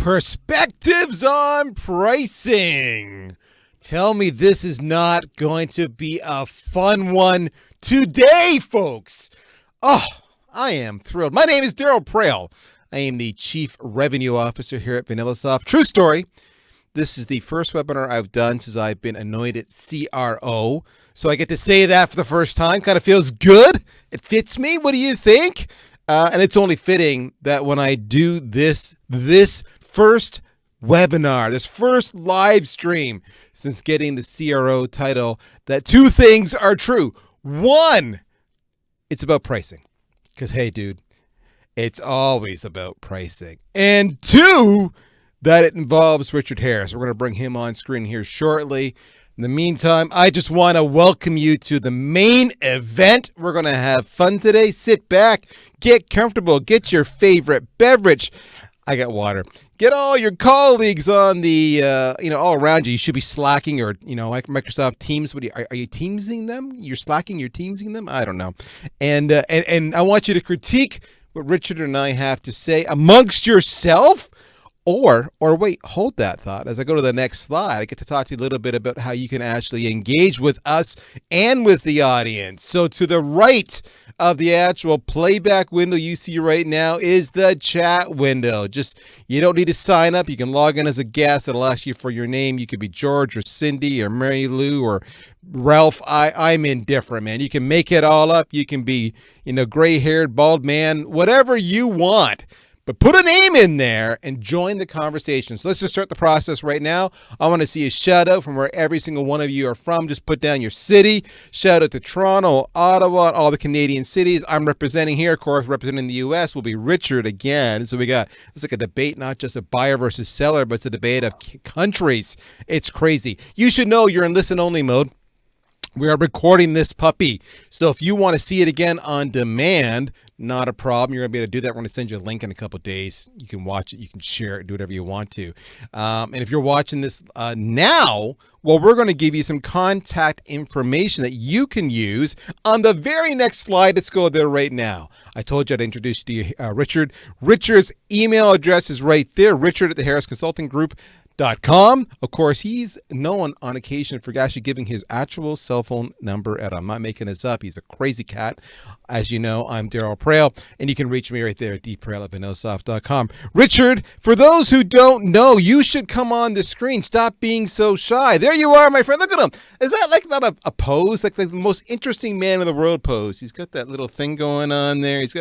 Perspectives on pricing. Tell me this is not going to be a fun one today, folks. Oh, I am thrilled. My name is Daryl Prale. I am the Chief Revenue Officer here at VanillaSoft. True story. This is the first webinar I've done since I've been anointed CRO. So I get to say that for the first time. Kind of feels good. It fits me. What do you think? And it's only fitting that when I do this first webinar, this first live stream since getting the CRO title, that two things are true. One, it's about pricing. Because, hey, dude, it's always about pricing. And two, that it involves Richard Harris. We're going to bring him on screen here shortly. In the meantime, I just want to welcome you to the main event. We're going to have fun today. Sit back, get comfortable, get your favorite beverage. I got water. Get all your colleagues on the, all around you. You should be slacking or, like Microsoft Teams. Are you teamsing them? You're slacking, you're teamsing them? I don't know. And I want you to critique what Richard and I have to say amongst yourself. Or wait, hold that thought. As I go to the next slide, I get to talk to you a little bit about how you can actually engage with us and with the audience. So to the right of the actual playback window you see right now is the chat window. You don't need to sign up. You can log in as a guest. It'll ask you for your name. You could be George or Cindy or Mary Lou or Ralph. I'm indifferent, man. You can make it all up. You can be, gray-haired, bald man, whatever you want. But put a name in there and join the conversation. So let's just start the process right now. I want to see a shout out from where every single one of you are from. Just put down your city. Shout out to Toronto, Ottawa, all the Canadian cities. I'm representing here, of course, representing the U.S. will be Richard again. So it's like a debate, not just a buyer versus seller, but it's a debate of countries. It's crazy. You should know you're in listen only mode. We are recording this puppy. So if you want to see it again on demand, not a problem. You're going to be able to do that. We're going to send you a link in a couple of days. You can watch it. You can share it. Do whatever you want to. And if you're watching this now, well, we're going to give you some contact information that you can use on the very next slide. Let's go there right now. I told you I'd introduce you to Richard. Richard's email address is right there, Richard at the Harris Consulting Group.com. Of course, he's known on occasion for actually giving his actual cell phone number out. I'm not making this up. He's a crazy cat. As you know, I'm Daryl Prale, and you can reach me right there at dprale@VanillaSoft.com. Richard, for those who don't know, you should come on the screen. Stop being so shy. There you are, my friend. Look at him. Is that like not a pose? Like the most interesting man in the world pose. He's got that little thing going on there. He's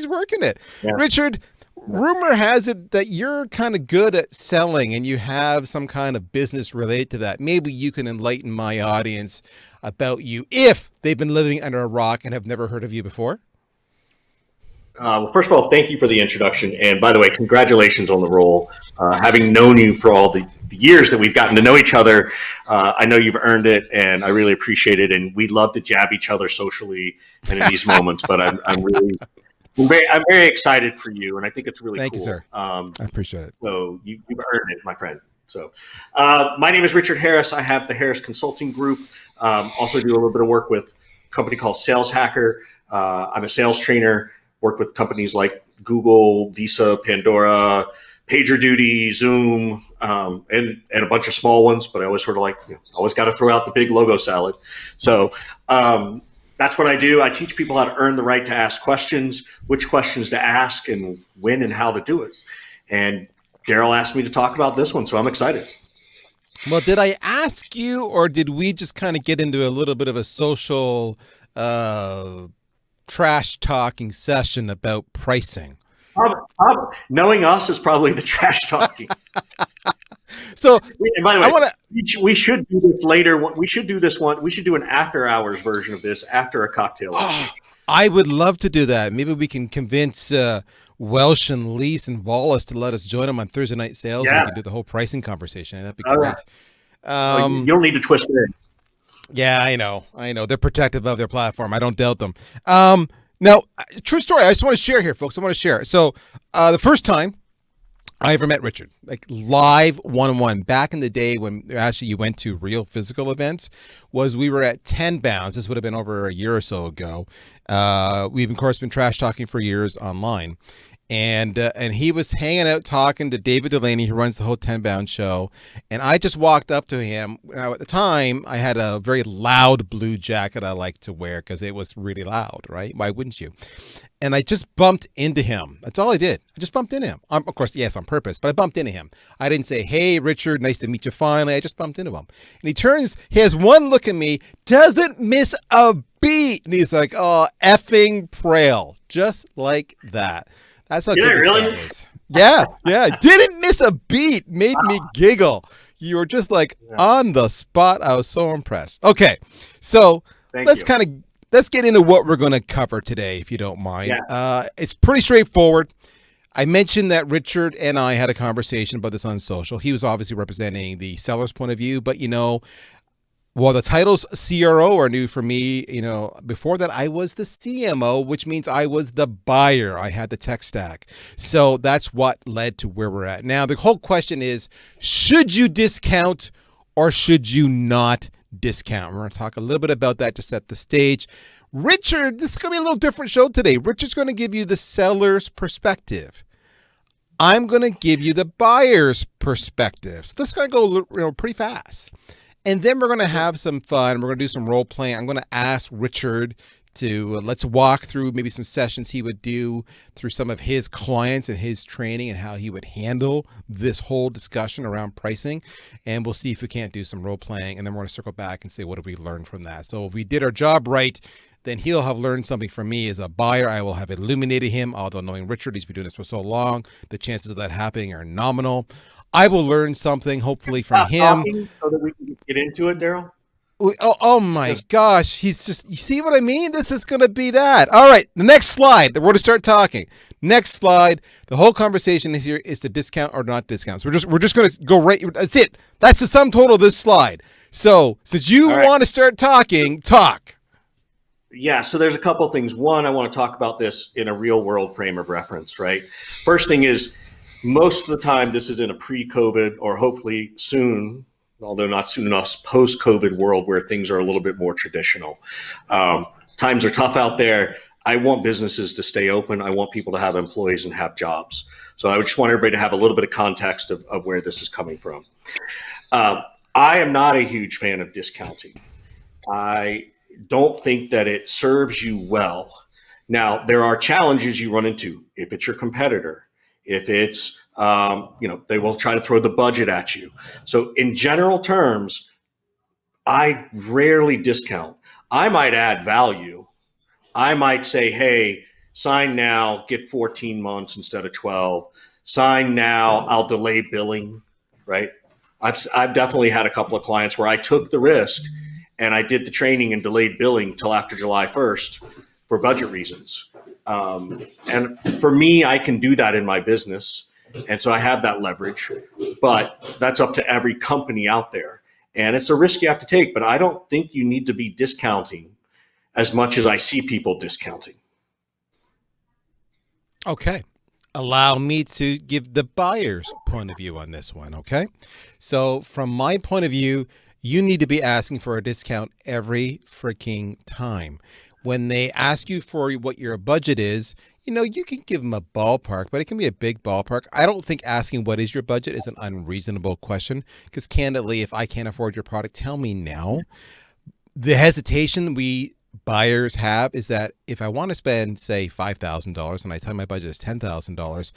working it. Yeah. Richard, rumor has it that you're kind of good at selling and you have some kind of business related to that. Maybe you can enlighten my audience about you if they've been living under a rock and have never heard of you before. Well, first of all, thank you for the introduction. And by the way, congratulations on the role. Having known you for all the years that we've gotten to know each other, I know you've earned it and I really appreciate it. And we love to jab each other socially and in these moments, but I'm very excited for you, and I think it's really Thank cool. You, sir. I appreciate it. So you've earned it, my friend. So my name is Richard Harris. I have the Harris Consulting Group. Also do a little bit of work with a company called Sales Hacker. I'm a sales trainer, work with companies like Google, Visa, Pandora, PagerDuty, Zoom, and a bunch of small ones, but I always sort of always got to throw out the big logo salad. So that's what I do. I teach people how to earn the right to ask questions, which questions to ask, and when and how to do it. And Daryl asked me to talk about this one, so I'm excited. Well, did I ask you, or did we just kind of get into a little bit of a social trash talking session about pricing? Knowing us is probably the trash talking. So, and by the way, we should do this later. We should do this one. We should do an after hours version of this after a cocktail. I would love to do that. Maybe we can convince Welsh and Lease and Wallace to let us join them on Thursday Night Sales. Yeah. And we can do the whole pricing conversation. That'd be great. You don't need to twist it in. Yeah, I know. They're protective of their platform. I don't doubt them. Now, true story. I just want to share here, folks. I want to share. So the first time I ever met Richard, like live one-on-one, back in the day when actually you went to real physical events, was we were at 10 Bounds. This would have been over a year or so ago. We've, of course, been trash talking for years online. and he was hanging out talking to David Delaney, who runs the whole 10-Bound show. And I just walked up to him. Now, at the time, I had a very loud blue jacket I liked to wear because it was really loud, right? Why wouldn't you? And I just bumped into him. That's all I did. I just bumped into him. Of course, yes, on purpose, but I bumped into him. I didn't say, "Hey, Richard, nice to meet you finally." I just bumped into him. And he has one look at me, doesn't miss a beat. And he's like, "Oh, effing Prail." Just like that. That's how good this guy is. Yeah. Didn't miss a beat. Made me giggle. You were just like on the spot. I was so impressed. Okay, so let's get into what we're going to cover today, if you don't mind. Yeah. It's pretty straightforward. I mentioned that Richard and I had a conversation about this on social. He was obviously representing the seller's point of view, but while the titles CRO are new for me, before that I was the CMO, which means I was the buyer. I had the tech stack. So that's what led to where we're at. Now, the whole question is, should you discount or should you not discount? We're going to talk a little bit about that to set the stage. Richard, this is going to be a little different show today. Richard's going to give you the seller's perspective. I'm going to give you the buyer's perspective. So this is going to go pretty fast. And then we're going to have some fun. We're going to do some role playing. I'm going to ask Richard to let's walk through maybe some sessions he would do through some of his clients and his training and how he would handle this whole discussion around pricing. And we'll see if we can't do some role playing. And then we're going to circle back and say, what have we learned from that? So if we did our job right, then he'll have learned something from me as a buyer. I will have illuminated him, although knowing Richard, he's been doing this for so long, the chances of that happening are nominal. I will learn something, hopefully, from him. So that we can get into it, Daryl? Oh my gosh. He's just, you see what I mean? This is going to be that. All right. The next slide. We're going to start talking. Next slide. The whole conversation here is to discount or not discount. So we're just going to go right. That's it. That's the sum total of this slide. So since you want to start talking, talk. Yeah, so there's a couple of things. One, I want to talk about this in a real world frame of reference, right? First thing is, most of the time, this is in a pre-COVID or hopefully soon, although not soon enough, post-COVID world where things are a little bit more traditional. Times are tough out there. I want businesses to stay open. I want people to have employees and have jobs. So I just want everybody to have a little bit of context of where this is coming from. I am not a huge fan of discounting. I don't think that it serves you well. Now, there are challenges you run into if it's your competitor. If it's, they will try to throw the budget at you. So in general terms, I rarely discount. I might add value. I might say, hey, sign now, get 14 months instead of 12. Sign now, I'll delay billing, right? I've definitely had a couple of clients where I took the risk and I did the training and delayed billing till after July 1st for budget reasons. And for me, I can do that in my business. And so I have that leverage, but that's up to every company out there. And it's a risk you have to take, but I don't think you need to be discounting as much as I see people discounting. Okay. Allow me to give the buyer's point of view on this one. Okay. So from my point of view, you need to be asking for a discount every freaking time. When they ask you for what your budget is, you can give them a ballpark, but it can be a big ballpark. I don't think asking what is your budget is an unreasonable question because candidly, if I can't afford your product, tell me now. The hesitation we buyers have is that if I want to spend, say, $5,000 and I tell my budget is $10,000,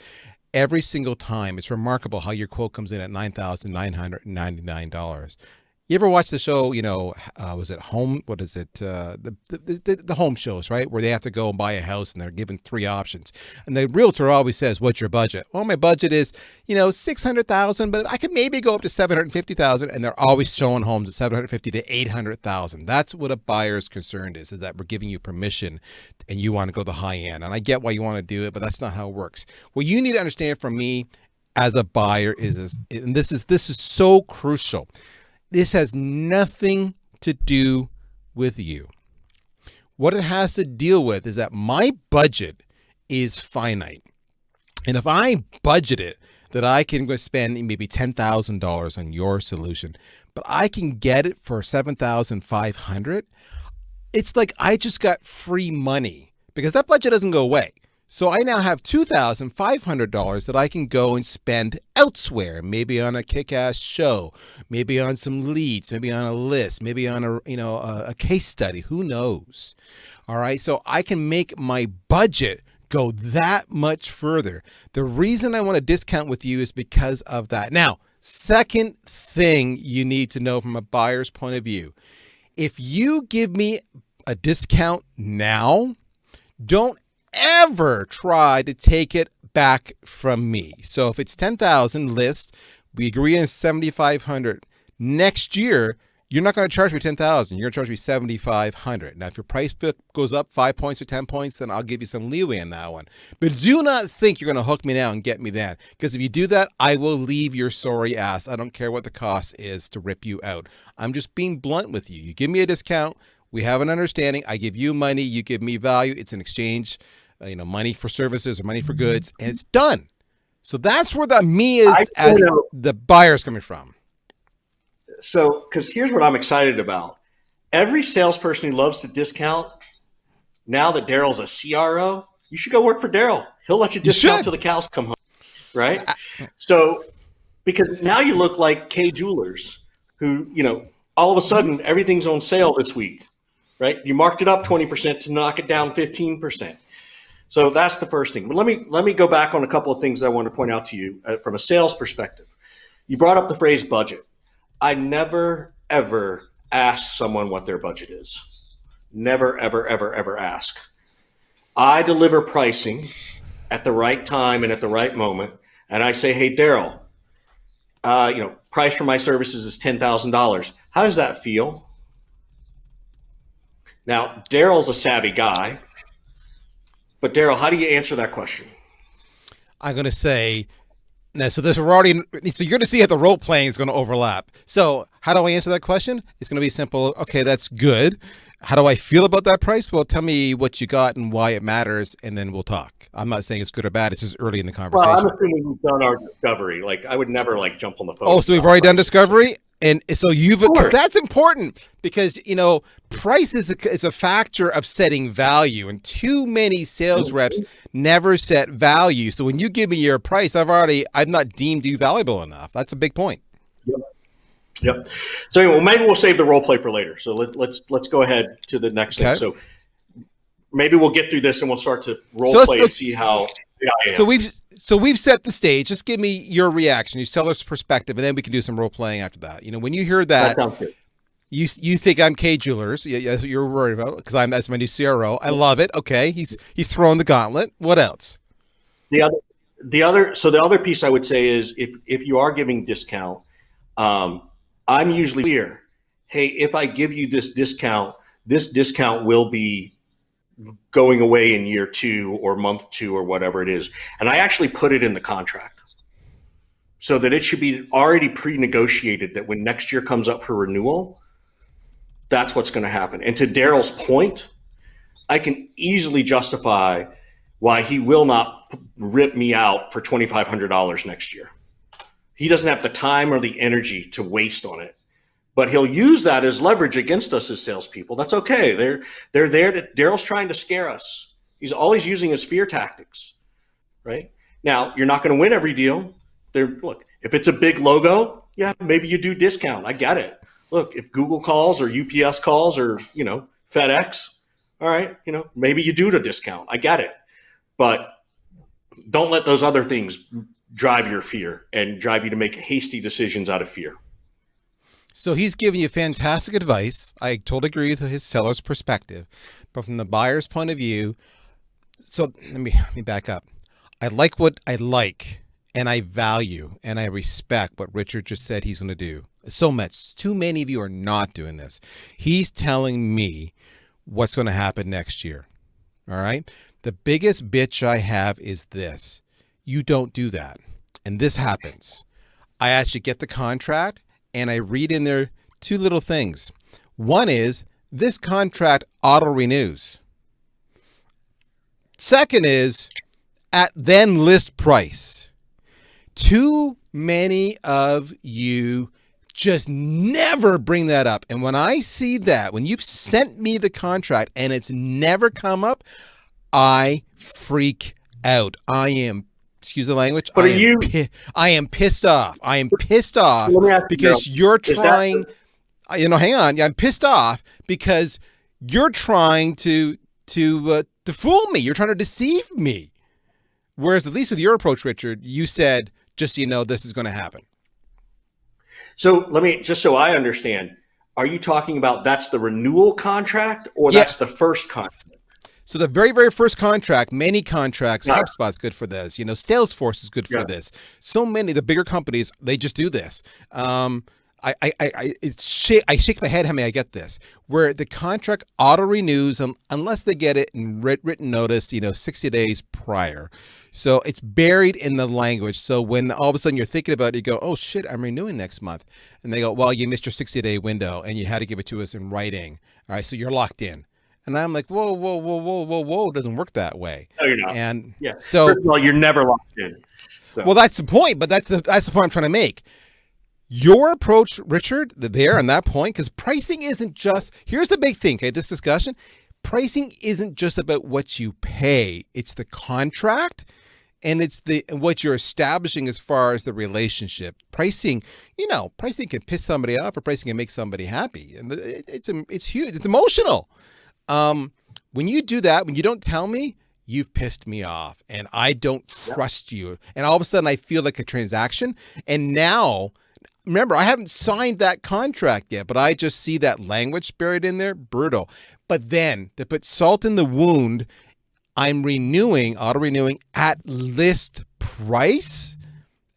every single time, it's remarkable how your quote comes in at $9,999. You ever watch the show, was it Home? What is it? The home shows, right? Where they have to go and buy a house and they're given 3 options. And the realtor always says, what's your budget? Well, my budget is, $600,000, but I could maybe go up to $750,000. And they're always showing homes at $750,000 to $800,000. That's what a buyer's concern is that we're giving you permission and you want to go to the high end. And I get why you want to do it, but that's not how it works. What you need to understand from me as a buyer is and this is so crucial. This has nothing to do with you. What it has to deal with is that my budget is finite. And if I budget it that I can go spend maybe $10,000 on your solution, but I can get it for $7,500, it's like I just got free money because that budget doesn't go away. So I now have $2,500 that I can go and spend elsewhere, maybe on a kick-ass show, maybe on some leads, maybe on a list, maybe on a case study, who knows? All right, so I can make my budget go that much further. The reason I want to discount with you is because of that. Now, second thing you need to know from a buyer's point of view, if you give me a discount now, don't ever try to take it back from me. So if it's 10,000 list, we agree on 7,500. Next year, you're not going to charge me 10,000. You're going to charge me 7,500. Now, if your price goes up 5 points or 10 points, then I'll give you some leeway in that one. But do not think you're going to hook me now and get me that, because if you do that, I will leave your sorry ass. I don't care what the cost is to rip you out. I'm just being blunt with you. You give me a discount, we have an understanding. I give you money, you give me value. It's an exchange, money for services or money for goods, and it's done. So that's where the me is as the buyer's coming from. So, because here's what I'm excited about. Every salesperson who loves to discount, now that Daryl's a CRO, you should go work for Daryl. He'll let you discount till the cows come home, right? So, because now you look like K Jewelers, who, all of a sudden everything's on sale this week, right? You marked it up 20% to knock it down 15%. So that's the first thing. But let me go back on a couple of things I want to point out to you from a sales perspective. You brought up the phrase budget. I never, ever ask someone what their budget is. Never, ever, ever, ever ask. I deliver pricing at the right time and at the right moment. And I say, hey, Daryl, price for my services is $10,000. How does that feel? Now, Daryl's a savvy guy. But Daryl, how do you answer that question? I'm going to say, now, so you're going to see how the role playing is going to overlap. So how do I answer that question? It's going to be simple. Okay, that's good. How do I feel about that price? Well, tell me what you got and why it matters, and then we'll talk. I'm not saying it's good or bad. It's just early in the conversation. Well, I'm assuming we've done our discovery. Like, I would never jump on the phone. Oh, so we've already done discovery? And so because that's important, because, price is a factor of setting value, and too many sales reps never set value. So when you give me your price, I've not deemed you valuable enough. That's a big point. Yep. So anyway, maybe we'll save the role play for later. So let's go ahead to the next thing. So maybe we'll get through this and we'll start to role play and see how I am. So we've set the stage. Just give me your reaction, your seller's perspective, and then we can do some role playing after that. When you hear that sounds good. You think I'm K Jewelers. You're worried about because that's my new CRO. I love it. Okay, he's throwing the gauntlet. What else? The other piece I would say is if you are giving discount, I'm usually clear. Hey, if I give you this discount will be going away in year 2 or month 2 or whatever it is. And I actually put it in the contract so that it should be already pre-negotiated that when next year comes up for renewal, that's what's going to happen. And to Daryl's point, I can easily justify why he will not rip me out for $2,500 next year. He doesn't have the time or the energy to waste on it. But he'll use that as leverage against us as salespeople. That's okay. They're there. Daryl's trying to scare us. All he's using is fear tactics, right? Now, you're not going to win every deal. Look, if it's a big logo, yeah, maybe you do discount. I get it. Look, if Google calls or UPS calls or, FedEx, all right, maybe you do the discount. I get it. But don't let those other things drive your fear and drive you to make hasty decisions out of fear. So he's giving you fantastic advice. I totally agree with his seller's perspective, but from the buyer's point of view, so let me back up. I like what I like, and I value, and I respect what Richard just said he's going to do. So much. Too many of you are not doing this. He's telling me what's going to happen next year. All right. The biggest bitch I have is this. You don't do that. And this happens. I actually get the contract and I read in there 2 little things. One is this contract auto renews. Second is at then list price. Too many of you just never bring that up. And when I see that, when you've sent me the contract and it's never come up, I freak out. I am, excuse the language, But I am pissed off. I am pissed off So let me ask you, because Daryl, you're is that trying, hang on. I'm pissed off because you're trying to fool me. You're trying to deceive me. Whereas at least with your approach, Richard, you said, just so you know, this is going to happen. So let me, just so I understand, are you talking about that's the renewal contract or that's the first contract? So the very, very first contract, many contracts, Yeah. HubSpot's good for this. Salesforce is good for this. So many, the bigger companies, they just do this. I shake my head how many I get this, where the contract auto renews unless they get it in written notice, 60 days prior. So it's buried in the language. So when all of a sudden you're thinking about it, you go, oh shit, I'm renewing next month. And they go, well, you missed your 60-day window and you had to give it to us in writing. All right, so you're locked in. And I'm like, whoa, it doesn't work that way. No, you're not. And so, first of all, you're never locked in. So. Well, that's the point, but that's the point I'm trying to make. Your approach, Richard, there on that point, because pricing isn't just, here's the big thing, okay, this discussion, pricing isn't just about what you pay, it's the contract and it's what you're establishing as far as the relationship. Pricing, pricing can piss somebody off or pricing can make somebody happy. And it's huge, it's emotional. When you do that, when you don't tell me, you've pissed me off and I don't trust you. And all of a sudden I feel like a transaction. And now, remember, I haven't signed that contract yet, but I just see that language buried in there, brutal. But then to put salt in the wound, I'm auto-renewing at list price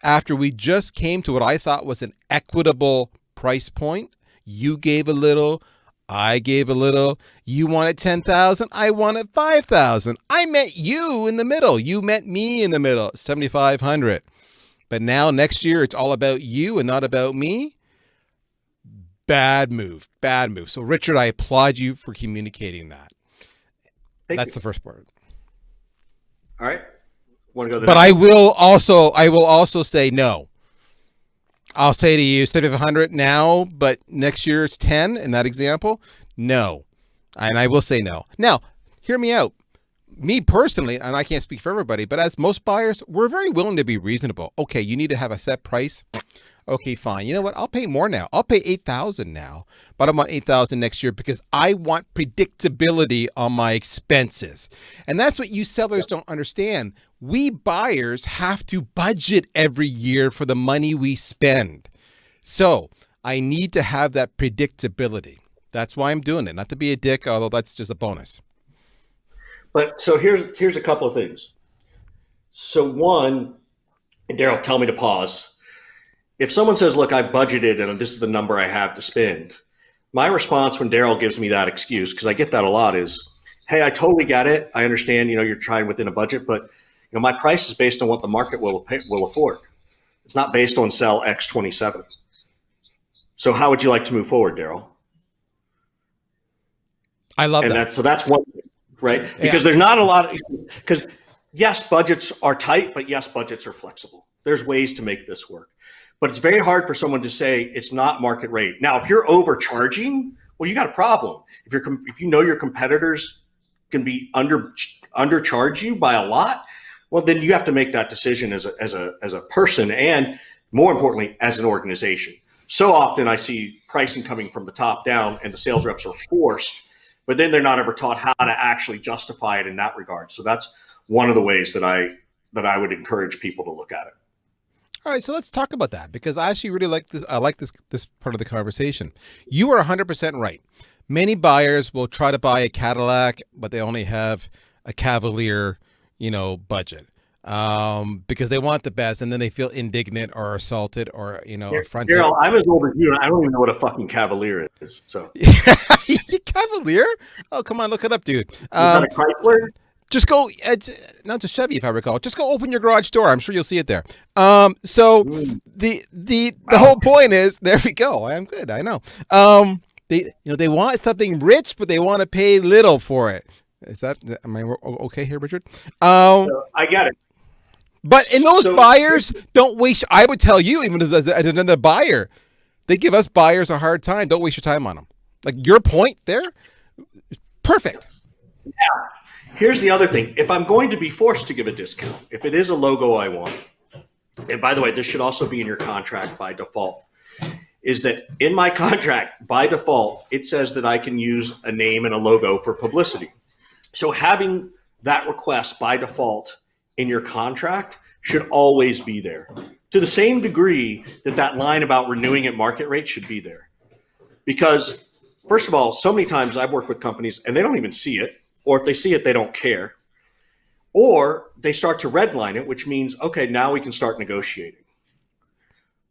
after we just came to what I thought was an equitable price point. You gave a little, I gave a little. You wanted 10,000. I wanted 5,000. I met you in the middle. You met me in the middle, 7,500. But now next year, it's all about you and not about me. Bad move. So Richard, I applaud you for communicating that. That's the first part. All right. Want to go? But I will also say no. I'll say to you, 7,500 now, but next year it's 10 in that example. No. And I will say no. Now, hear me out. Me personally, and I can't speak for everybody, but as most buyers, we're very willing to be reasonable. Okay, you need to have a set price. Okay, fine. You know what? I'll pay more now. I'll pay 8,000 now, but I want 8,000 next year because I want predictability on my expenses. And that's what you sellers don't understand. We buyers have to budget every year for the money we spend. So I need to have that predictability. That's why I'm doing it. Not to be a dick, although that's just a bonus. But so here's a couple of things. So one, and Daryl, tell me to pause. If someone says, look, I budgeted and this is the number I have to spend, my response when Daryl gives me that excuse, because I get that a lot, is, hey, I totally get it. I understand, you're trying within a budget, but my price is based on what the market will afford. It's not based on sell X27. So how would you like to move forward, Daryl? I love that. So that's one thing, right? Because there's not a lot because yes, budgets are tight, but yes, budgets are flexible. There's ways to make this work. But it's very hard for someone to say it's not market rate. Now, if you're overcharging, well, you got a problem. If you know your competitors can be undercharge you by a lot, well, then you have to make that decision as a person and, more importantly, as an organization. So often I see pricing coming from the top down and the sales reps are forced, but then they're not ever taught how to actually justify it in that regard. So that's one of the ways that I would encourage people to look at it. All right, so let's talk about that because I actually really like this. I like this part of the conversation. You are 100% right. Many buyers will try to buy a Cadillac, but they only have a Cavalier, budget because they want the best, and then they feel indignant or assaulted or affronted. Daryl, I'm as old as you, and I don't even know what a fucking Cavalier is. So Cavalier? Oh, come on, look it up, dude. Is that a Chrysler? Just go, not to Chevy, if I recall. Just go open your garage door. I'm sure you'll see it there. The whole point is, there we go. I'm good. I know. They want something rich, but they want to pay little for it. Am I okay here, Richard? I get it. But in those buyers, don't waste. I would tell you, even as another buyer, they give us buyers a hard time. Don't waste your time on them. Like your point there, perfect. Here's the other thing. If I'm going to be forced to give a discount, if it is a logo I want, and by the way, this should also be in your contract by default, is that in my contract, by default, it says that I can use a name and a logo for publicity. So having that request by default in your contract should always be there. To the same degree that that line about renewing at market rate should be there. Because first of all, so many times I've worked with companies and they don't even see it, or if they see it, they don't care. Or they start to redline it, which means, okay, now we can start negotiating.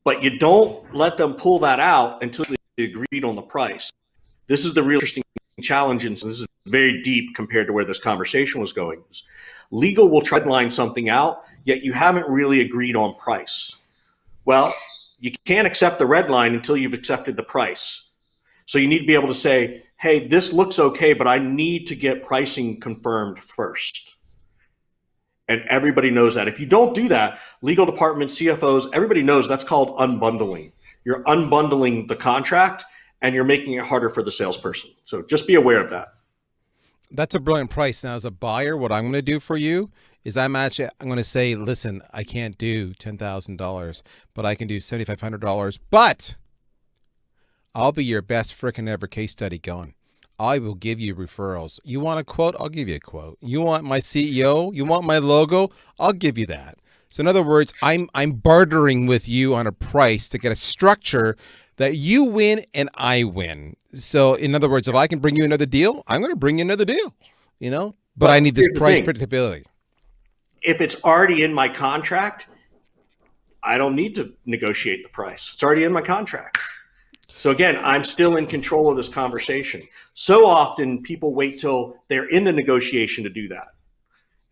But you don't let them pull that out until they agreed on the price. This is the real interesting challenge, and this is very deep compared to where this conversation was going. Legal will try to line something out, yet you haven't really agreed on price. Well, you can't accept the red line until you've accepted the price. So you need to be able to say, hey, this looks okay, but I need to get pricing confirmed first. And everybody knows that. If you don't do that, legal departments, CFOs, everybody knows that's called unbundling. You're unbundling the contract and you're making it harder for the salesperson. So just be aware of that. That's a brilliant price. Now, as a buyer, what I'm going to do for you is I'm going to say, listen, I can't do $10,000, but I can do $7,500. But I'll be your best frickin' ever case study going. I will give you referrals. You want a quote? I'll give you a quote. You want my CEO? You want my logo? I'll give you that. So in other words, I'm bartering with you on a price to get a structure that you win and I win. So in other words, if I can bring you another deal, I'm going to bring you another deal, but I need this price predictability. If it's already in my contract, I don't need to negotiate the price. It's already in my contract. So again, I'm still in control of this conversation. So often people wait till they're in the negotiation to do that.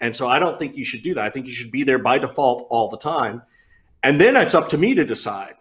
And so I don't think you should do that. I think you should be there by default all the time. And then it's up to me to decide.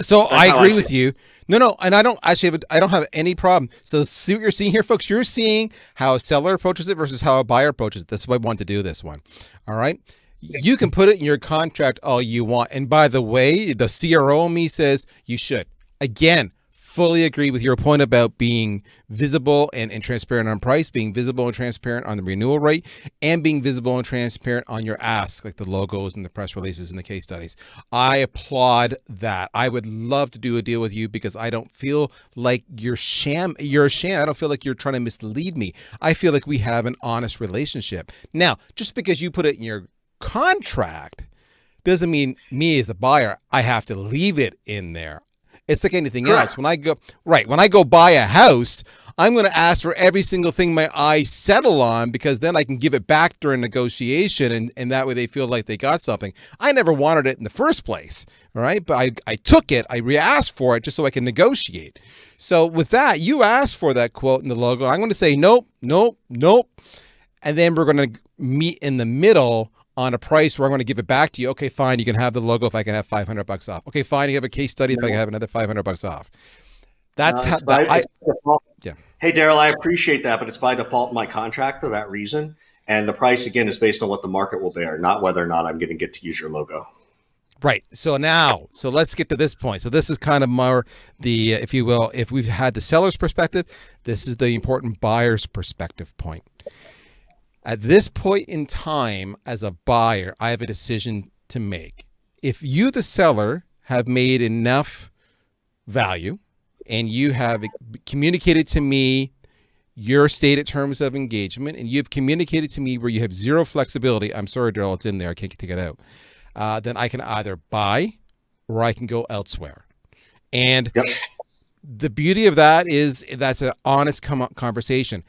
So I agree with you. No, and I don't have any problem. So see what you're seeing here, folks. You're seeing how a seller approaches it versus how a buyer approaches it. This is why I want to do this one. All right. You can put it in your contract all you want. And by the way, the CRO in me says you should. Again, fully agree with your point about being visible and transparent on price, being visible and transparent on the renewal rate, and being visible and transparent on your ask, like the logos and the press releases and the case studies. I applaud that. I would love to do a deal with you because I don't feel like you're a sham. I don't feel like you're trying to mislead me. I feel like we have an honest relationship. Now, just because you put it in your contract doesn't mean me as a buyer, I have to leave it in there. It's like anything else. When I go buy a house, I'm going to ask for every single thing my eyes settle on because then I can give it back during negotiation and that way they feel like they got something. I never wanted it in the first place, all right? But I took it, I re-asked for it just so I can negotiate. So with that, you asked for that quote in the logo. I'm going to say nope. And then we're going to meet in the middle on a price where I'm going to give it back to you. Okay, fine. You can have the logo if I can have $500 off. Okay, fine. You have a case study if I can have another $500 off. That's how. Yeah. Hey, Daryl, I appreciate that, but it's by default in my contract for that reason. And the price again is based on what the market will bear, not whether or not I'm going to get to use your logo. Right. So let's get to this point. So this is kind of more the, if you will, if we've had the seller's perspective, this is the important buyer's perspective point. At this point in time, as a buyer, I have a decision to make. If you, the seller, have made enough value and you have communicated to me your stated terms of engagement and you've communicated to me where you have zero flexibility, I'm sorry, Daryl, it's in there, I can't take it out, then I can either buy or I can go elsewhere. And the beauty of that is that's an honest conversation.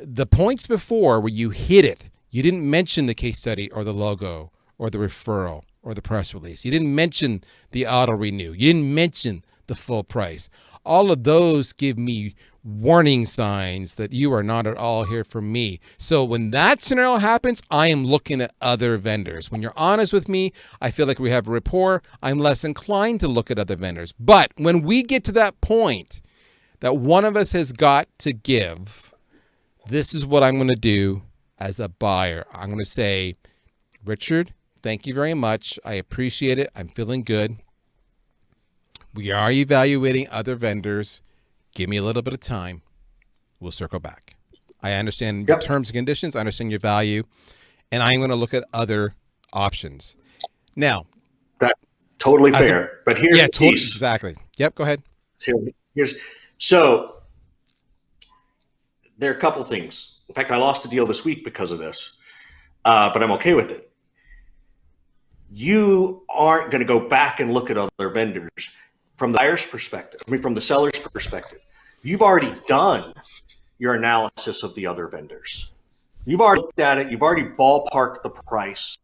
The points before where you hit it, you didn't mention the case study or the logo or the referral or the press release. You didn't mention the auto renew. You didn't mention the full price. All of those give me warning signs that you are not at all here for me. So when that scenario happens, I am looking at other vendors. When you're honest with me, I feel like we have a rapport. I'm less inclined to look at other vendors. But when we get to that point that one of us has got to give, this is what I'm going to do as a buyer. I'm going to say, Richard, thank you very much. I appreciate it. I'm feeling good. We are evaluating other vendors. Give me a little bit of time. we'll circle back. I understand your terms and conditions. I understand your value. And I'm going to look at other options. Now, that's totally fair. But here's the piece. Exactly. Yep. Go ahead. So there are a couple things. In fact, I lost a deal this week because of this, but I'm okay with it. You aren't going to go back and look at other vendors from the buyer's perspective. I mean, from the seller's perspective. You've already done your analysis of the other vendors. You've already looked at it. You've already ballparked the price.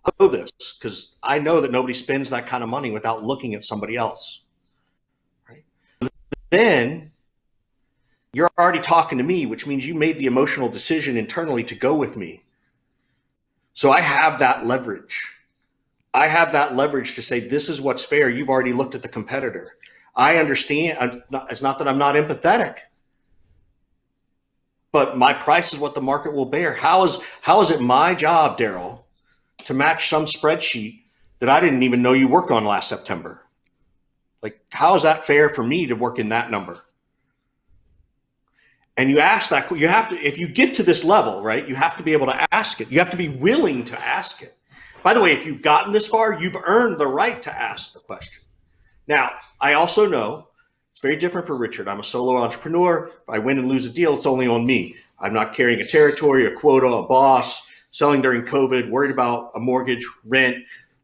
I know this because I know that nobody spends that kind of money without looking at somebody else. Right? Then you're already talking to me, which means you made the emotional decision internally to go with me. So I have that leverage. I have that leverage to say, this is what's fair. You've already looked at the competitor. I understand. It's not that I'm not empathetic, but my price is what the market will bear. How is it my job, Daryl, to match some spreadsheet that I didn't even know you worked on last September? Like, how is that fair for me to work in that number? And you ask that, you have to, if you get to this level, right, you have to be able to ask it. You have to be willing to ask it. By the way, if you've gotten this far, you've earned the right to ask the question. Now, I also know it's very different for Richard. I'm a solo entrepreneur. If I win and lose a deal, it's only on me. I'm not carrying a territory, a quota, a boss, selling during COVID, worried about a mortgage, rent,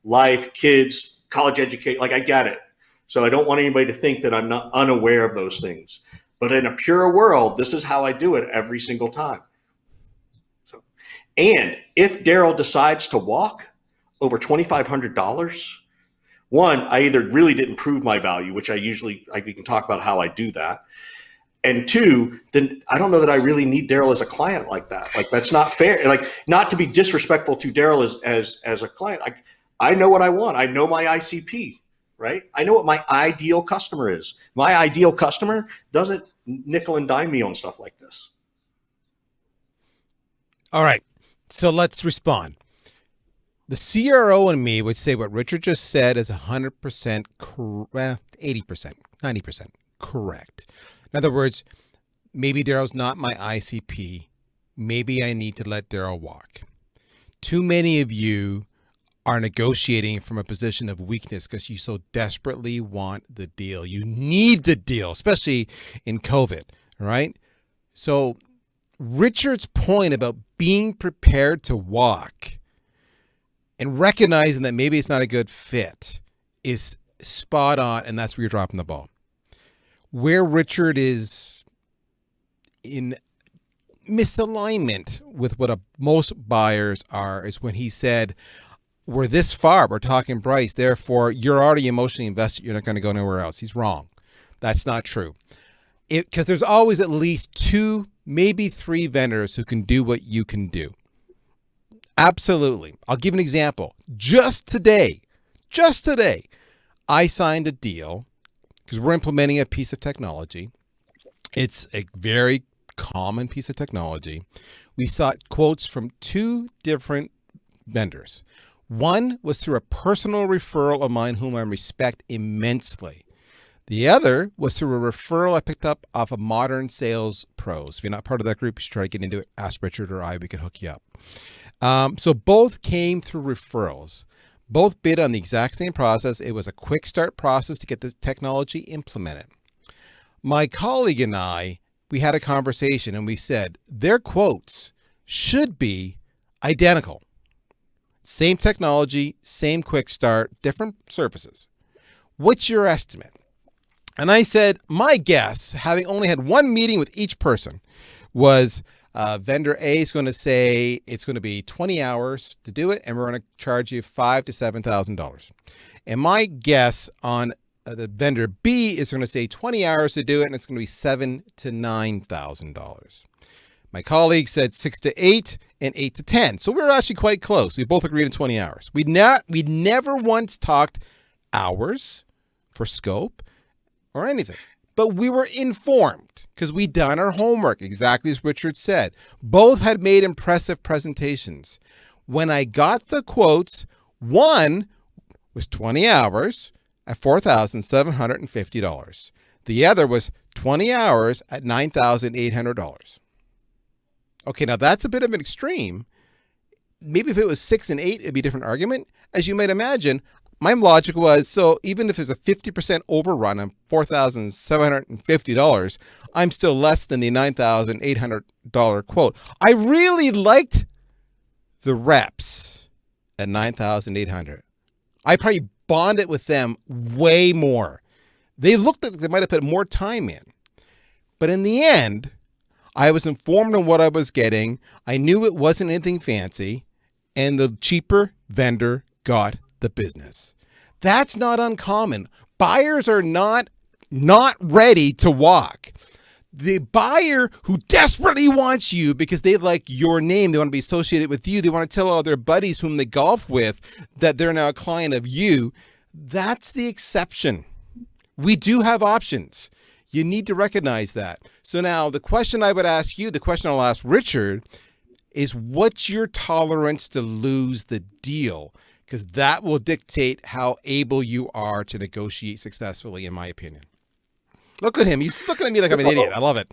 life, kids, college education. Like, I get it. So I don't want anybody to think that I'm not unaware of those things. But in a pure world, this is how I do it every single time. So, and if Daryl decides to walk over $2,500, one, I either really didn't prove my value, which we can talk about how I do that. And two, then I don't know that I really need Daryl as a client like that. Like, that's not fair. Like, not to be disrespectful to Daryl as a client. I know what I want. I know my ICP, right? I know what my ideal customer is. My ideal customer doesn't nickel and dime me on stuff like this. All right. So let's respond. The CRO and me would say what Richard just said is 100%, 80%, 90% correct. In other words, maybe Daryl's not my ICP. Maybe I need to let Daryl walk. Too many of you are negotiating from a position of weakness because you so desperately want the deal. You need the deal, especially in COVID, right? So Richard's point about being prepared to walk and recognizing that maybe it's not a good fit is spot on, and that's where you're dropping the ball. Where Richard is in misalignment with what most buyers are is when he said, we're this far, we're talking price, therefore you're already emotionally invested, you're not going to go anywhere else. He's wrong. That's not true. Because there's always at least 2, maybe 3 vendors who can do what you can do. Absolutely. I'll give an example. Just today, I signed a deal because we're implementing a piece of technology. It's a very common piece of technology. We sought quotes from 2 different vendors. One was through a personal referral of mine whom I respect immensely. The other was through a referral I picked up off of Modern Sales Pros. If you're not part of that group, you should try to get into it. Ask Richard or we could hook you up. So both came through referrals. Both bid on the exact same process. It was a quick start process to get this technology implemented. My colleague and I, we had a conversation and we said their quotes should be identical. Same technology, same quick start, different services. What's your estimate? And I said, my guess, having only had one meeting with each person, was vendor A is going to say it's going to be 20 hours to do it, and we're going to charge you $5,000 to $7,000. And my guess on the vendor B is going to say 20 hours to do it, and it's going to be $7,000 to $9,000. My colleague said 6 to 8 and 8 to 10. So we were actually quite close. We both agreed on 20 hours. We'd never once talked hours for scope or anything, but we were informed because we'd done our homework, exactly as Richard said. Both had made impressive presentations. When I got the quotes, one was 20 hours at $4,750. The other was 20 hours at $9,800. Okay, now that's a bit of an extreme. Maybe if it was 6 and 8, it'd be a different argument. As you might imagine, my logic was, so even if there's a 50% overrun on $4,750, I'm still less than the $9,800 quote. I really liked the reps at $9,800. I probably bonded with them way more. They looked like they might have put more time in. But in the end, I was informed on what I was getting. I knew it wasn't anything fancy, and the cheaper vendor got the business. That's not uncommon. Buyers are not ready to walk. The buyer who desperately wants you because they like your name, they want to be associated with you, they want to tell all their buddies whom they golf with that they're now a client of you, that's the exception. We do have options. You need to recognize that. So now the question I would ask you, the question I'll ask Richard, is what's your tolerance to lose the deal? Because that will dictate how able you are to negotiate successfully, in my opinion. Look at him. He's looking at me like I'm an idiot. I love it.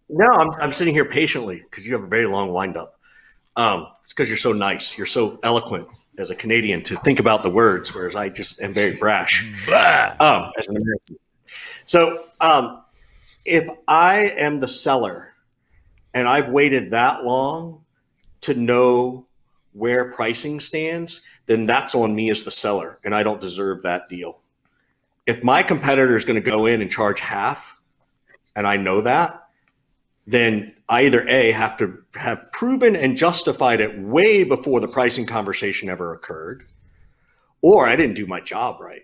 No, I'm sitting here patiently because you have a very long windup. It's because you're so nice. You're so eloquent as a Canadian to think about the words, whereas I just am very brash as an American. So if I am the seller and I've waited that long to know where pricing stands, then that's on me as the seller, and I don't deserve that deal. If my competitor is going to go in and charge half, and I know that, then I either A, have to have proven and justified it way before the pricing conversation ever occurred, or I didn't do my job right.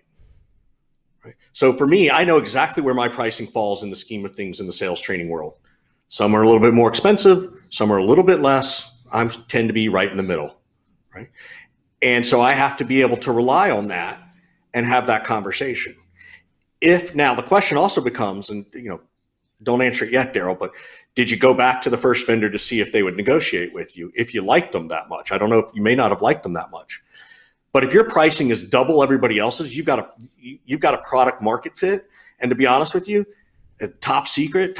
So for me, I know exactly where my pricing falls in the scheme of things in the sales training world. Some are a little bit more expensive, some are a little bit less. I tend to be right in the middle, right? And so I have to be able to rely on that and have that conversation. If now the question also becomes, and don't answer it yet, Daryl, but did you go back to the first vendor to see if they would negotiate with you if you liked them that much? I don't know if you may not have liked them that much. But if your pricing is double everybody else's, you've got a product market fit. And to be honest with you, a top secret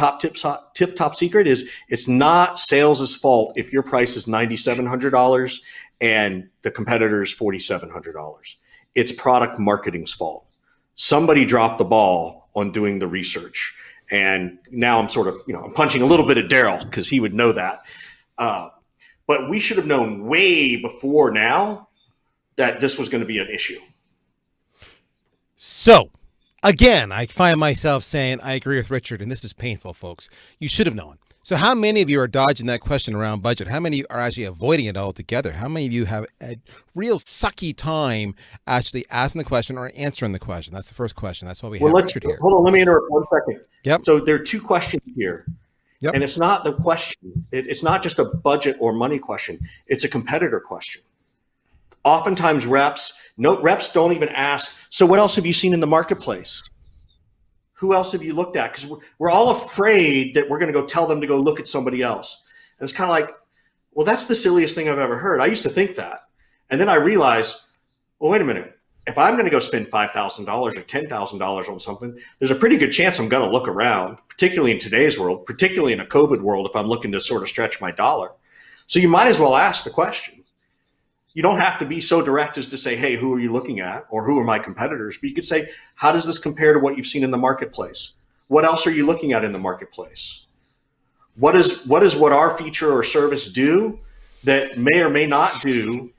is it's not sales' fault if your price is $9,700 and the competitor is $4,700. It's product marketing's fault. Somebody dropped the ball on doing the research. And now I'm sort of, I'm punching a little bit at Daryl because he would know that. But we should have known way before now that this was going to be an issue. So, again, I find myself saying, I agree with Richard, and this is painful, folks. You should have known. So how many of you are dodging that question around budget? How many are actually avoiding it altogether? How many of you have a real sucky time actually asking the question or answering the question? That's the first question. That's why we have Richard here. Hold on, let me interrupt 1 second. Yep. So there are 2 questions here. Yep. And it's not the question. It's not just a budget or money question. It's a competitor question. Oftentimes reps don't even ask, so what else have you seen in the marketplace? Who else have you looked at? Because we're all afraid that we're going to go tell them to go look at somebody else. And it's kind of like, well, that's the silliest thing I've ever heard. I used to think that. And then I realized, well, wait a minute. If I'm going to go spend $5,000 or $10,000 on something, there's a pretty good chance I'm going to look around, particularly in today's world, particularly in a COVID world, if I'm looking to sort of stretch my dollar. So you might as well ask the question. You don't have to be so direct as to say, hey, who are you looking at? Or who are my competitors? But you could say, how does this compare to what you've seen in the marketplace? What else are you looking at in the marketplace? What our feature or service do that may or may not do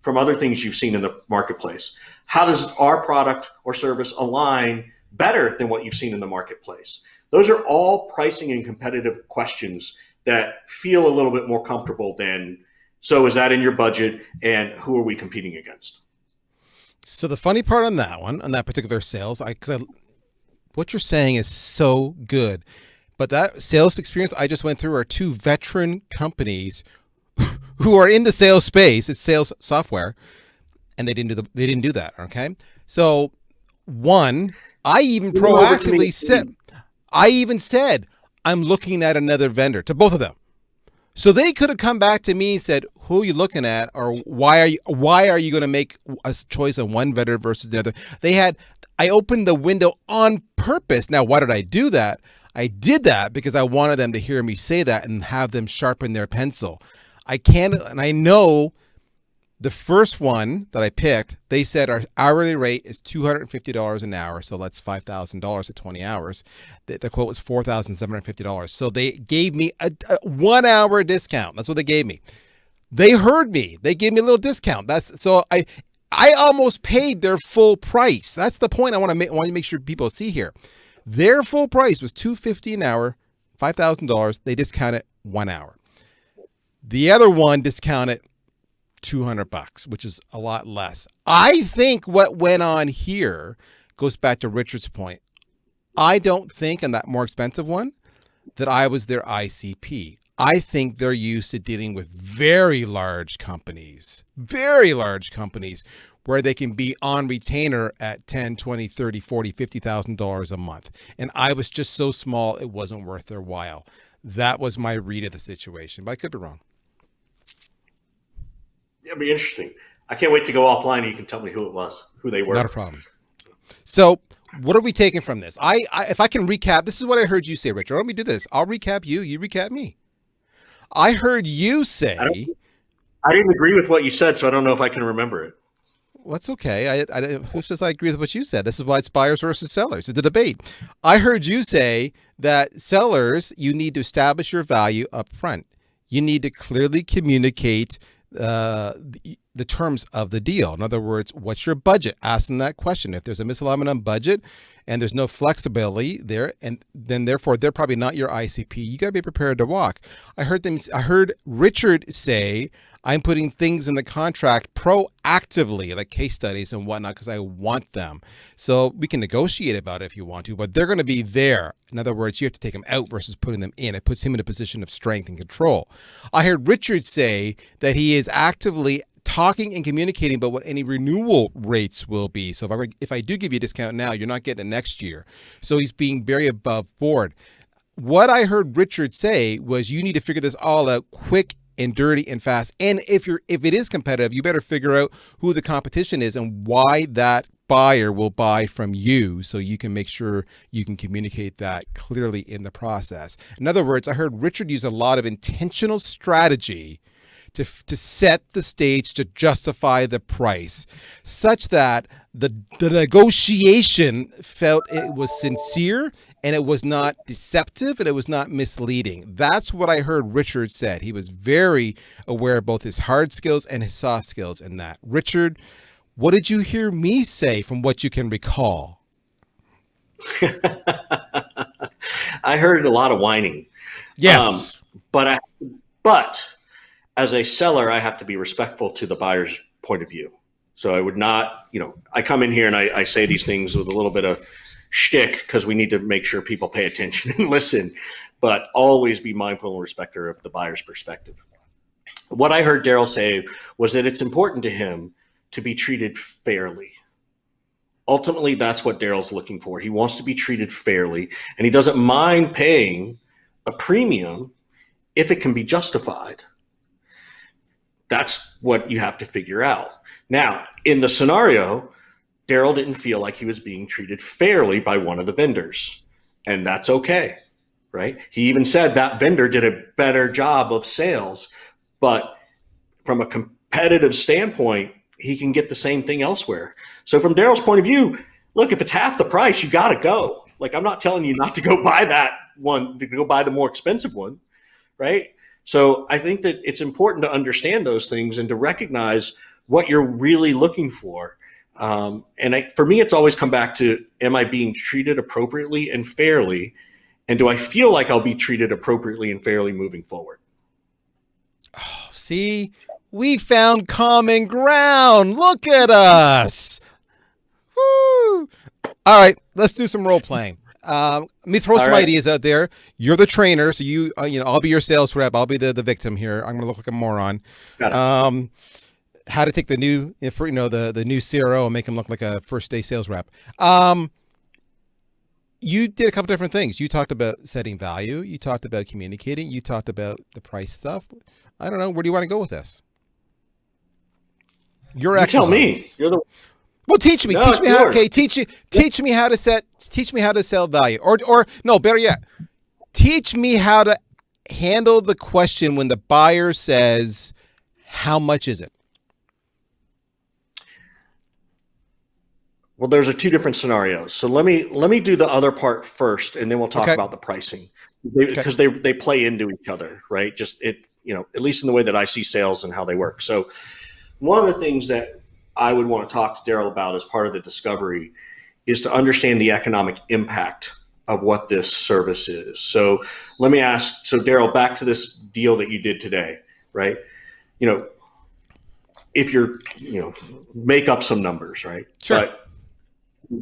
from other things you've seen in the marketplace? How does our product or service align better than what you've seen in the marketplace? Those are all pricing and competitive questions that feel a little bit more comfortable than, so is that in your budget and who are we competing against? So the funny part on that one, on that particular sales, what you're saying is so good, but that sales experience I just went through are 2 veteran companies who are in the sales space. It's sales software, and they didn't do that. Okay. So one, I even proactively said, I'm looking at another vendor to both of them. So they could have come back to me and said, who are you looking at? Or why are you going to make a choice on one vendor versus the other? I opened the window on purpose. Now, why did I do that? I did that because I wanted them to hear me say that and have them sharpen their pencil. And I know the first one that I picked, they said our hourly rate is $250 an hour. So that's $5,000 at 20 hours. The quote was $4,750. So they gave me a 1 hour discount. That's what they gave me. They heard me. They gave me a little discount. I almost paid their full price. That's the point I want to make sure people see here. Their full price was $250 an hour, $5,000. They discounted 1 hour. The other one discounted $200, which is a lot less. I think what went on here goes back to Richard's point. I don't think on that more expensive one that I was their ICP. I think they're used to dealing with very large companies where they can be on retainer at $10, $20, $30, $40, $50,000 a month. And I was just so small, it wasn't worth their while. That was my read of the situation, but I could be wrong. It'll be interesting. I can't wait to go offline and you can tell me who it was, who they were. Not a problem. So what are we taking from this? If I can recap, this is what I heard you say, Richard. Let me do this. I'll recap you. You recap me. I heard you say... I didn't agree with what you said, so I don't know if I can remember it. Well, that's okay. Who says I agree with what you said? This is why it's buyers versus sellers. It's a debate. I heard you say that sellers, you need to establish your value up front. You need to clearly communicate the terms of the deal. In other words, what's your budget? Ask them that question. If there's a misalignment on budget and there's no flexibility there, and then therefore they're probably not your ICP, you got to be prepared to walk. I heard Richard say, I'm putting things in the contract proactively, like case studies and whatnot, because I want them. So we can negotiate about it if you want to, but they're going to be there. In other words, you have to take them out versus putting them in. It puts him in a position of strength and control. I heard Richard say that he is actively talking and communicating about what any renewal rates will be. So if I do give you a discount now, you're not getting it next year. So he's being very above board. What I heard Richard say was you need to figure this all out quick and dirty and fast. And if it is competitive, you better figure out who the competition is and why that buyer will buy from you, so you can make sure you can communicate that clearly in the process. In other words, I heard Richard use a lot of intentional strategy to set the stage to justify the price, such that the negotiation felt it was sincere and it was not deceptive and it was not misleading. That's what I heard Richard said. He was very aware of both his hard skills and his soft skills in that. Richard, what did you hear me say from what you can recall? I heard a lot of whining. Yes. But as a seller, I have to be respectful to the buyer's point of view. So I would not, I come in here and I say these things with a little bit of shtick because we need to make sure people pay attention and listen, but always be mindful and respecter of the buyer's perspective. What I heard Daryl say was that it's important to him to be treated fairly. Ultimately, that's what Daryl's looking for. He wants to be treated fairly, and he doesn't mind paying a premium if it can be justified. That's what you have to figure out. Now, in the scenario, Daryl didn't feel like he was being treated fairly by one of the vendors, and that's okay, right? He even said that vendor did a better job of sales, but from a competitive standpoint, he can get the same thing elsewhere. So from Daryl's point of view, look, if it's half the price, you got to go. Like, I'm not telling you not to go buy that one, to go buy the more expensive one, right? So I think that it's important to understand those things and to recognize what you're really looking for. For me, it's always come back to, am I being treated appropriately and fairly? And do I feel like I'll be treated appropriately and fairly moving forward? Oh, see, we found common ground. Look at us. Woo. All right, let's do some role playing. Let me throw some ideas out there. You're the trainer, so I'll be your sales rep. I'll be the victim here. I'm going to look like a moron. How to take the new, the new CRO and make him look like a first day sales rep. You did a couple different things. You talked about setting value. You talked about communicating. You talked about the price stuff. I don't know. Where do you want to go with this? Your exercise. Tell me. Well, teach me. No, Teach me it's how. yours. Okay, teach me how to set. Teach me how to sell value, or no, better yet, teach me how to handle the question when the buyer says, "How much is it?" Well, there's two different scenarios. So let me do the other part first, and then we'll talk Okay. about the pricing Okay. because they play into each other, right? Just at least in the way that I see sales and how they work. So one of the things that I would want to talk to Daryl about as part of the discovery is to understand the economic impact of what this service is. So let me ask. So Daryl, back to this deal that you did today, right? If you're, make up some numbers, right? Sure. But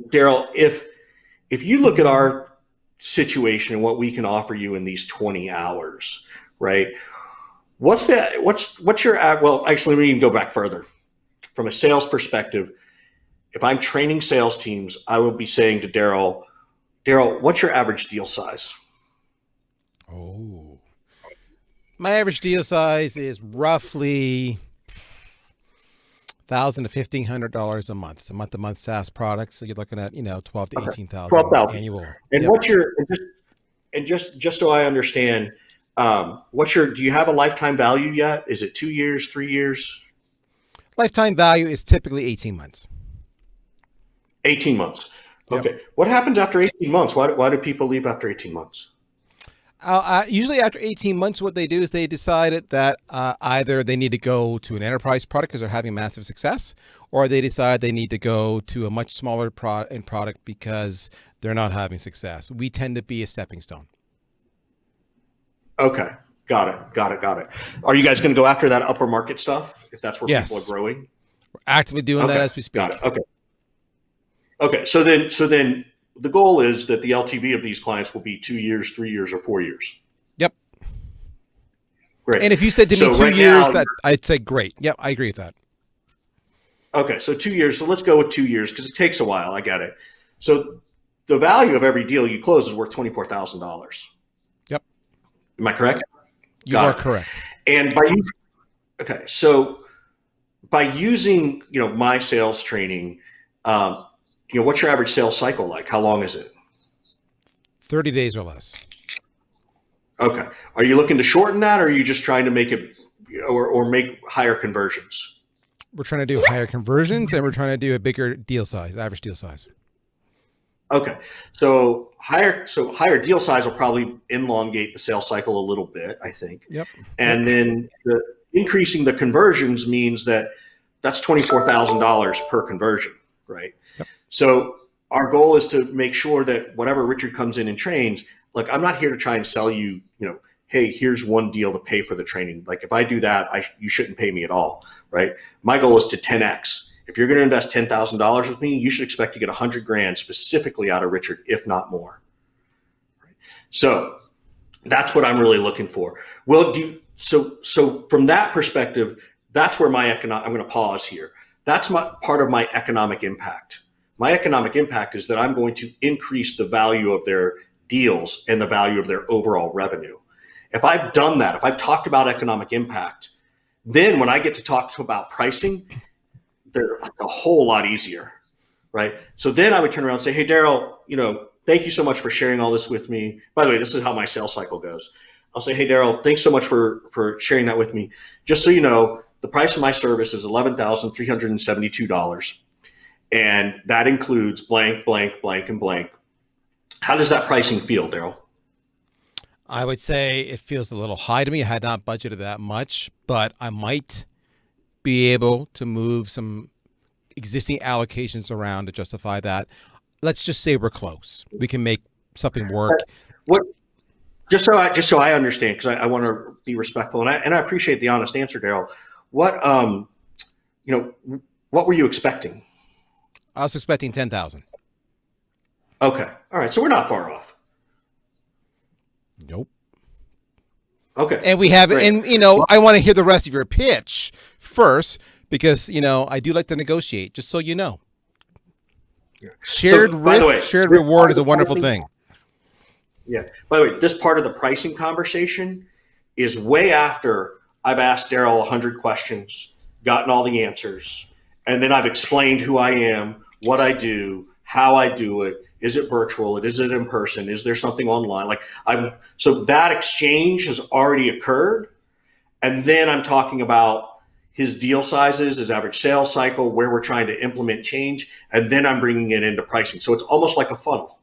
Daryl, if you look at our situation and what we can offer you in these 20 hours, right? What's your, well, actually, let me even go back further. From a sales perspective, if I'm training sales teams, I would be saying to Daryl, what's your average deal size? Oh, my average deal size is roughly $1,000 to $1,500 a month. It's a month-to-month SaaS product, so you're looking at 12 to 18,000 12,000 annual. And Yep. what's your just so I understand, do you have a lifetime value yet? Is it 2 years, 3 years? Lifetime value is typically 18 months. 18 months. Yep. Okay. What happens after 18 months? Why do people leave after 18 months? Usually after 18 months, what they do is they decided that either they need to go to an enterprise product because they're having massive success, or they decide they need to go to a much smaller product because they're not having success. We tend to be a stepping stone. Okay. Got it. Are you guys going to go after that upper market stuff if that's where Yes. people are growing? We're actively doing that as we speak. Got it. Okay. So then the goal is that the LTV of these clients will be 2 years, 3 years, or 4 years. Yep. Great. And if you said to me So 2 right years, now, that I'd say great. Yep, I agree with that. Okay, so 2 years. So let's go with 2 years because it takes a while. I get it. So the value of every deal you close is worth $24,000. Yep. Am I correct? You are correct. And by using my sales training, what's your average sales cycle like? How long is it? 30 days or less. Okay. Are you looking to shorten that, or are you just trying to make it or make higher conversions? We're trying to do higher conversions, and we're trying to do a bigger deal size, average deal size. Okay. So higher deal size will probably elongate the sales cycle a little bit, I think. Yep. And then increasing the conversions means that's $24,000 per conversion, right? Yep. So our goal is to make sure that whatever Richard comes in and trains, like, I'm not here to try and sell you, hey, here's one deal to pay for the training. Like, if I do that, you shouldn't pay me at all, right? My goal is to 10x. If you're going to invest $10,000 with me, you should expect to get $100,000 specifically out of Richard, if not more. Right? So that's what I'm really looking for. Well, so from that perspective, that's where I'm going to pause here. That's part of my economic impact. My economic impact is that I'm going to increase the value of their deals and the value of their overall revenue. If I've done that, if I've talked about economic impact, then when I get to talk about pricing, they're a whole lot easier, right? So then I would turn around and say, hey, Daryl, thank you so much for sharing all this with me. By the way, this is how my sales cycle goes. I'll say, hey, Daryl, thanks so much for sharing that with me. Just so you know, the price of my service is $11,372. And that includes blank, blank, blank, and blank. How does that pricing feel, Daryl? I would say it feels a little high to me. I had not budgeted that much, but I might be able to move some existing allocations around to justify that. Let's just say we're close. We can make something work. Just so I understand, because I want to be respectful, and I appreciate the honest answer, Daryl. What were you expecting? I was expecting 10,000. Okay, all right, so we're not far off. Nope. Okay, and we have, great. and I want to hear the rest of your pitch first, because I do like to negotiate. Just so you know, shared risk, shared reward is a wonderful thing. Yeah. By the way, this part of the pricing conversation is way after I've asked Daryl 100 questions, gotten all the answers, And then I've explained who I am, what I do, how I do it. Is it virtual? Is it in person? Is there something online? So that exchange has already occurred. And then I'm talking about his deal sizes, his average sales cycle, where we're trying to implement change. And then I'm bringing it into pricing. So it's almost like a funnel,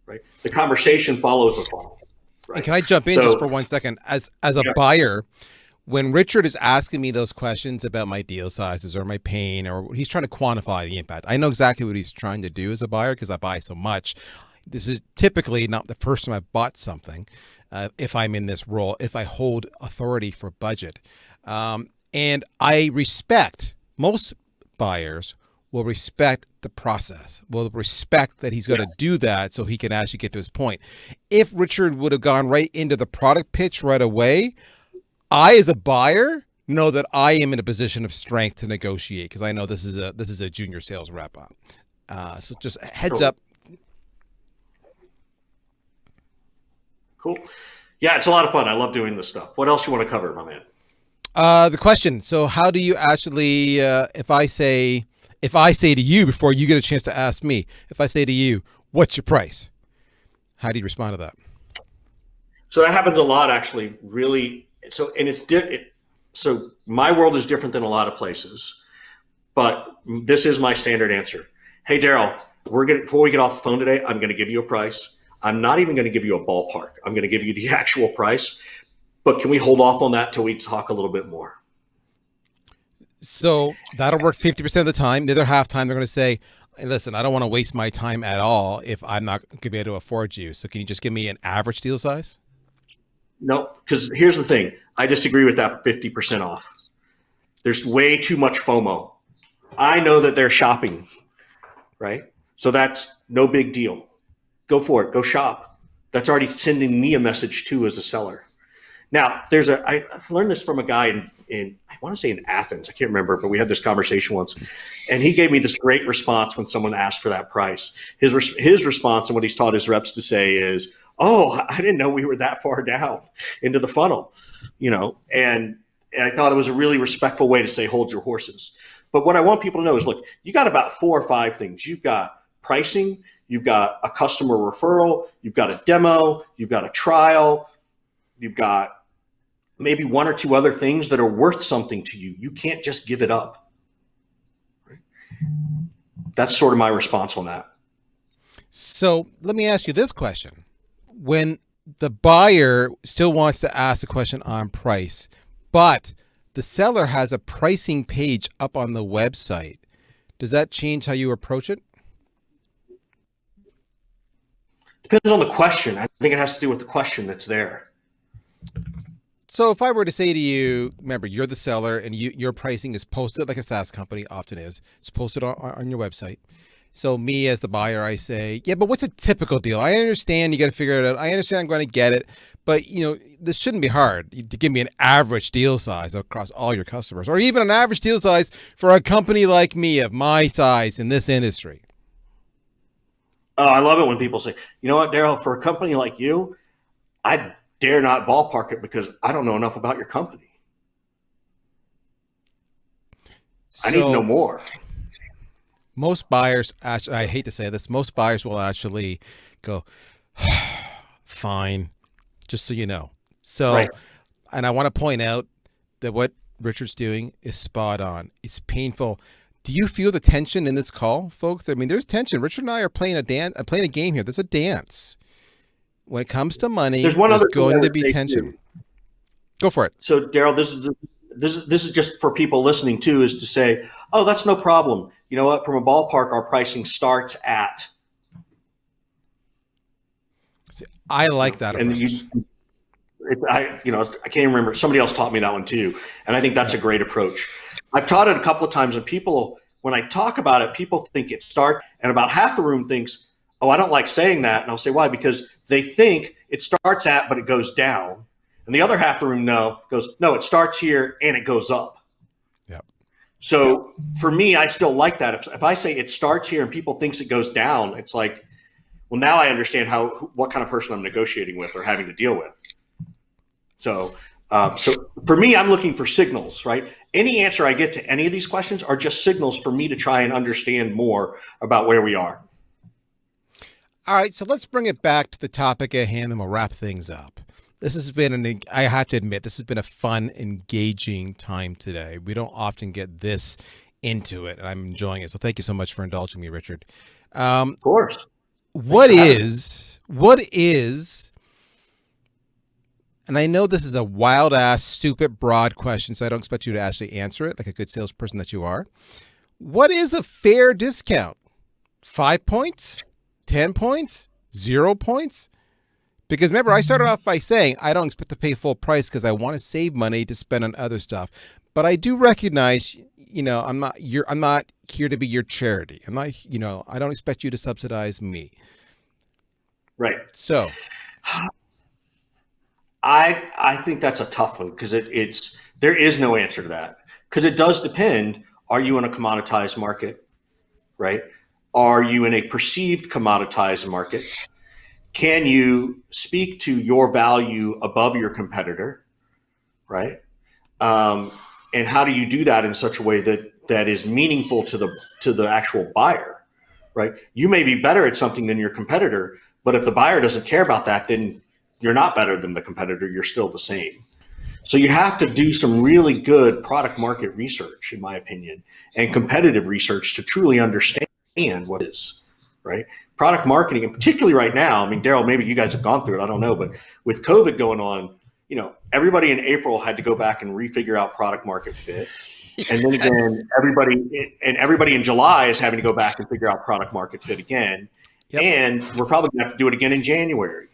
right? The conversation follows a funnel. Right? And can I jump in just for 1 second? As a buyer, when Richard is asking me those questions about my deal sizes or my pain, or he's trying to quantify the impact, I know exactly what he's trying to do as a buyer because I buy so much. This is typically not the first time I've bought something. If I'm in this role, if I hold authority for budget. And I respect, most buyers will respect the process, will respect that he's going to do that so he can actually get to his point. If Richard would have gone right into the product pitch right away, I, as a buyer, know that I am in a position of strength to negotiate because I know this is a junior sales rep. So just a heads up. Cool. Yeah, it's a lot of fun. I love doing this stuff. What else you want to cover, my man? The question. So how do you actually, if I say to you before you get a chance to ask me, if I say to you, what's your price? How do you respond to that? So that happens a lot, actually, really. So, and so my world is different than a lot of places, but this is my standard answer. Hey, Daryl, before we get off the phone today, I'm going to give you a price. I'm not even going to give you a ballpark. I'm going to give you the actual price, but can we hold off on that till we talk a little bit more? So that'll work 50% of the time. The other half time, they're going to say, hey, listen, I don't want to waste my time at all if I'm not going to be able to afford you. So can you just give me an average deal size? No, because here's the thing. I disagree with that 50% off. There's way too much FOMO. I know that they're shopping, right? So that's no big deal. Go for it. Go shop. That's already sending me a message too as a seller. Now, I learned this from a guy in I want to say in Athens. I can't remember, but we had this conversation once. And he gave me this great response when someone asked for that price. His response and what he's taught his reps to say is, oh, I didn't know we were that far down into the funnel, and I thought it was a really respectful way to say, hold your horses. But what I want people to know is, look, you got about 4 or 5 things. You've got pricing, you've got a customer referral, you've got a demo, you've got a trial, you've got maybe 1 or 2 other things that are worth something to you. You can't just give it up. Right? That's sort of my response on that. So let me ask you this question. When the buyer still wants to ask a question on price, but the seller has a pricing page up on the website, does that change how you approach it? Depends on the question. I think it has to do with the question that's there. So if I were to say to you, remember, you're the seller and your pricing is posted like a SaaS company often is. It's posted on your website. So me as the buyer, I say, yeah, but what's a typical deal? I understand you got to figure it out. I understand I'm going to get it. But, this shouldn't be hard to give me an average deal size across all your customers, or even an average deal size for a company like me of my size in this industry. Oh, I love it when people say, you know what, Daryl, for a company like you, I dare not ballpark it because I don't know enough about your company. I need to know more. Most buyers, actually, I hate to say this, most buyers will actually go, fine, just so you know. So, right. And I want to point out that what Richard's doing is spot on. It's painful. Do you feel the tension in this call, folks? I mean, there's tension. Richard and I are playing a game here. There's a dance. When it comes to money, there's going to be tension. Too. Go for it. So, Daryl, this is just for people listening too, is to say, oh, that's no problem. You know what? From a ballpark, our pricing starts at. See, I like that approach. I can't remember. Somebody else taught me that one too, and I think that's a great approach. I've taught it a couple of times, and people, when I talk about it, people think it starts, and about half the room thinks, oh, I don't like saying that. And I'll say, why? Because they think it starts at, but it goes down. And the other half of the room goes, no, it starts here and it goes up. Yep. So for me, I still like that. If I say it starts here and people thinks it goes down, it's like, well, now I understand what kind of person I'm negotiating with or having to deal with. So So for me, I'm looking for signals, right? Any answer I get to any of these questions are just signals for me to try and understand more about where we are. All right, so let's bring it back to the topic at hand and we'll wrap things up. This has been I have to admit, this has been a fun, engaging time today. We don't often get this into it, and I'm enjoying it. So thank you so much for indulging me, Richard. Of course. What is, and I know this is a wild ass, stupid, broad question, so I don't expect you to actually answer it like a good salesperson that you are. What is a fair discount? 5 points? 10 points? 0 points? Because remember, I started off by saying I don't expect to pay full price because I want to save money to spend on other stuff. But I do recognize, I'm not here to be your charity. I'm not, I don't expect you to subsidize me. Right. So I think that's a tough one because there is no answer to that, because it does depend. Are you in a commoditized market, right? Are you in a perceived commoditized market? Can you speak to your value above your competitor, right? And how do you do that in such a way that is meaningful to the actual buyer, right? You may be better at something than your competitor, but if the buyer doesn't care about that, then you're not better than the competitor. You're still the same. So you have to do some really good product market research, in my opinion, and competitive research to truly understand what it is, right? Product marketing, and particularly right now, I mean, Daryl, maybe you guys have gone through it, I don't know, but with COVID going on, everybody in April had to go back and refigure out product market fit. Yes. And then again, everybody in July is having to go back and figure out product market fit again. Yep. And we're probably going to have to do it again in January.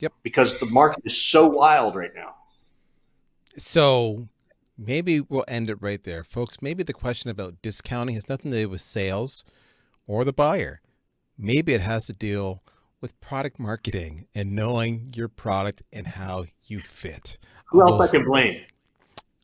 Yep. Because the market is so wild right now. So maybe we'll end it right there, folks. Maybe the question about discounting has nothing to do with sales or the buyer. Maybe it has to deal with product marketing and knowing your product and how you fit. Who else I can blame?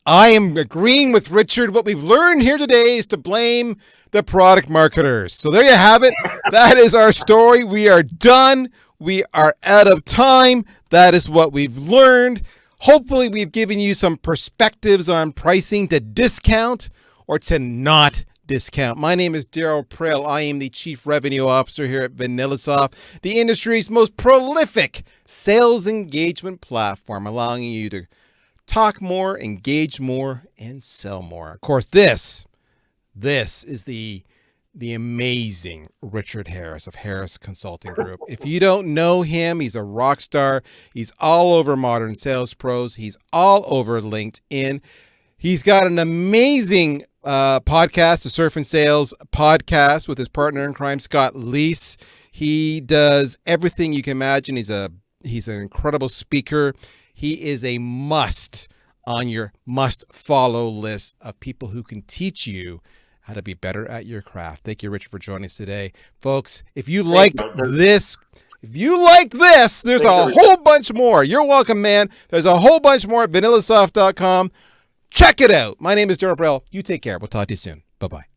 I am agreeing with Richard. What we've learned here today is to blame the product marketers. So there you have it. That is our story. We are done. We are out of time. That is what we've learned. Hopefully we've given you some perspectives on pricing to discount or to not discount. My name is Daryl Prell. I am the Chief Revenue Officer here at VanillaSoft, the industry's most prolific sales engagement platform, allowing you to talk more, engage more, and sell more. Of course, this is the amazing Richard Harris of Harris Consulting Group. If you don't know him, he's a rock star. He's all over Modern Sales Pros. He's all over LinkedIn. He's got an amazing podcast, the Surf and Sales podcast, with his partner in crime, Scott Leese. He does everything you can imagine. He's an incredible speaker. He is a must on your must follow list of people who can teach you how to be better at your craft. Thank you, Richard, for joining us today. Folks, if you liked this, there's a whole bunch more. You're welcome, man. There's a whole bunch more at vanillasoft.com. Check it out. My name is Daryl Brell. You take care. We'll talk to you soon. Bye-bye.